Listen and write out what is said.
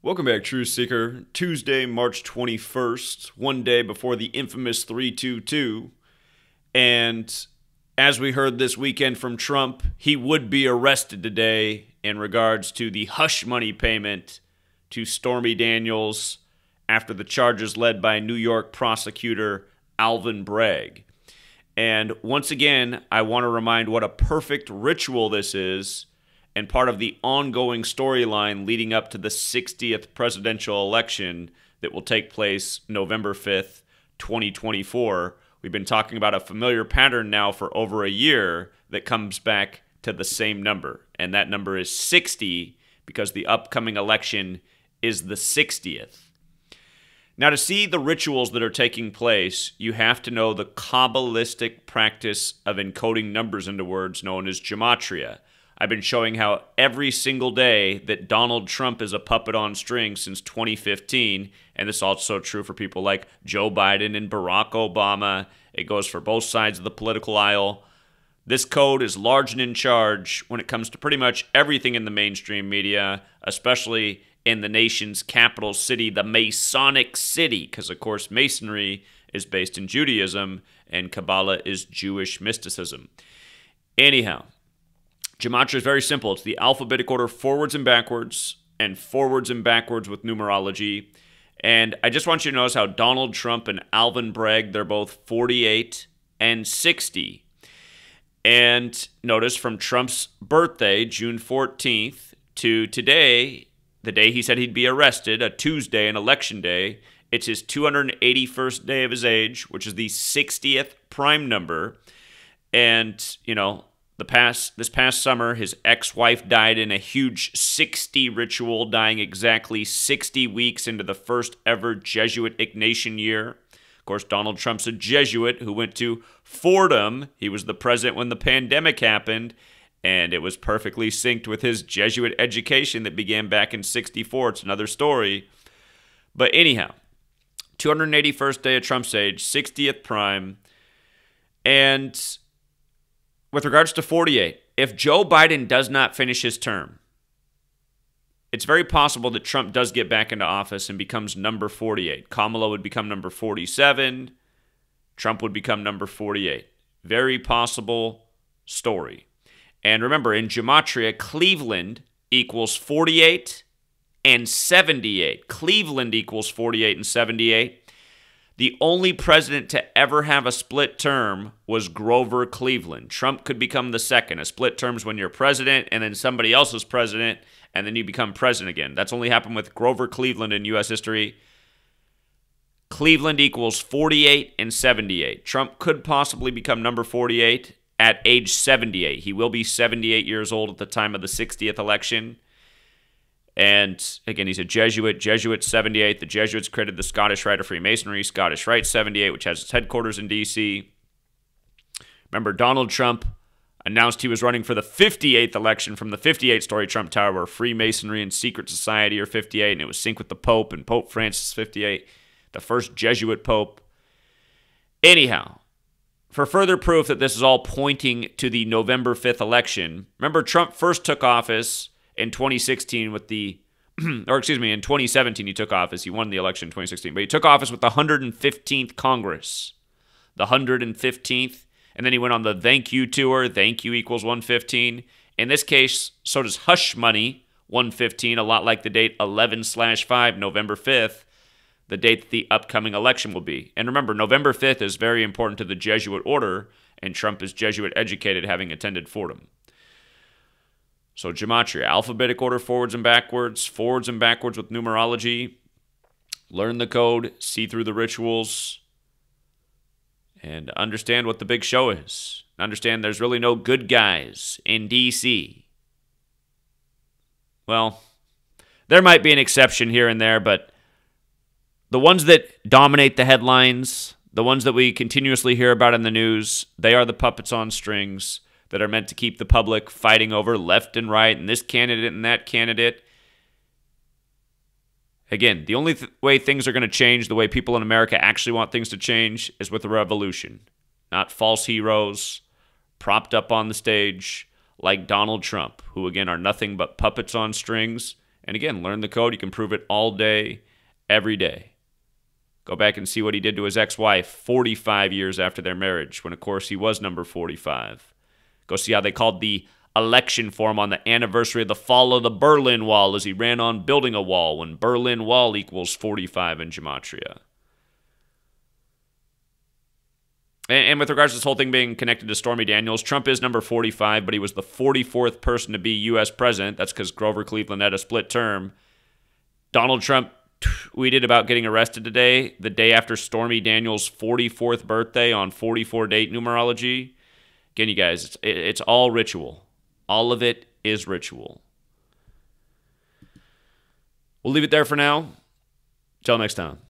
Welcome back, Truth Seeker. Tuesday, March 21st, one day before the infamous 322. And as we heard this weekend from Trump, he would be arrested today in regards to the hush money payment to Stormy Daniels after the charges led by New York prosecutor Alvin Bragg. And once again, I want to remind what a perfect ritual this is and part of the ongoing storyline leading up to the 60th presidential election that will take place November 5th, 2024. We've been talking about a familiar pattern now for over a year that comes back to the same number, and that number is 60 because the upcoming election is the 60th. Now, to see the rituals that are taking place, you have to know the Kabbalistic practice of encoding numbers into words known as Gematria. I've been showing how every single day that Donald Trump is a puppet on strings since 2015, and this is also true for people like Joe Biden and Barack Obama. It goes for both sides of the political aisle. This code is large and in charge when it comes to pretty much everything in the mainstream media, especially in the nation's capital city, the Masonic city, because, of course, Masonry is based in Judaism and Kabbalah is Jewish mysticism. Anyhow, Gematria is very simple. It's the alphabetic order forwards and backwards with numerology. And I just want you to notice how Donald Trump and Alvin Bragg, they're both 48 and 60. And notice from Trump's birthday, June 14th, to today, the day he said he'd be arrested, a Tuesday, an election day, it's his 281st day of his age, which is the 60th prime number. And, you know, this past summer, his ex-wife died in a huge 60 ritual, dying exactly 60 weeks into the first ever Jesuit Ignatian year. Of course, Donald Trump's a Jesuit who went to Fordham. He was the president when the pandemic happened, and it was perfectly synced with his Jesuit education that began back in 64. It's another story. But anyhow, 281st day of Trump's age, 60th prime, and with regards to 48, if Joe Biden does not finish his term, it's very possible that Trump does get back into office and becomes number 48. Kamala would become number 47. Trump would become number 48. Very possible story. And remember, in Gematria, Cleveland equals 48 and 78. Cleveland equals 48 and 78. The only president to ever have a split term was Grover Cleveland. Trump could become the second. A split term is when you're president and then somebody else is president and then you become president again. That's only happened with Grover Cleveland in U.S. history. Cleveland equals 48 and 78. Trump could possibly become number 48 at age 78. He will be 78 years old at the time of the 60th election. And again, he's a Jesuit. Jesuit 78. The Jesuits created the Scottish Rite of Freemasonry, Scottish Rite 78, which has its headquarters in D.C. Remember, Donald Trump announced he was running for the 58th election from the 58-story Trump Tower, where Freemasonry and secret society are 58, and it was synced with the Pope, and Pope Francis 58, the first Jesuit Pope. Anyhow, for further proof that this is all pointing to the November 5th election, remember Trump first took office in 2016 with in 2017 he took office. He won the election in 2016, but he took office with the 115th Congress. The 115th, and then he went on the Thank You tour. Thank You equals 115. In this case, so does Hush Money 115, a lot like the date 11/5, November 5th, the date that the upcoming election will be. And remember, November 5th is very important to the Jesuit order, and Trump is Jesuit educated, having attended Fordham. So Gematria, alphabetic order forwards and backwards with numerology. Learn the code, see through the rituals, and understand what the big show is. Understand there's really no good guys in D.C. Well, there might be an exception here and there, but the ones that dominate the headlines, the ones that we continuously hear about in the news, they are the puppets on strings that are meant to keep the public fighting over left and right and this candidate and that candidate. Again, the only way things are going to change, the way people in America actually want things to change, is with a revolution. Not false heroes propped up on the stage like Donald Trump, who again are nothing but puppets on strings And again, learn the code. You can prove it all day, every day. Go back and see what he did to his ex-wife 45 years after their marriage, when, of course, he was number 45. Go see how they called the election for him on the anniversary of the fall of the Berlin Wall as he ran on building a wall when Berlin Wall equals 45 in Gematria. And with regards to this whole thing being connected to Stormy Daniels, Trump is number 45, but he was the 44th person to be U.S. president. That's because Grover Cleveland had a split term. Donald Trump tweeted about getting arrested today, the day after Stormy Daniels' 44th birthday on 44-date numerology. Again, you guys, it's all ritual. All of it is ritual. We'll leave it there for now. Till next time.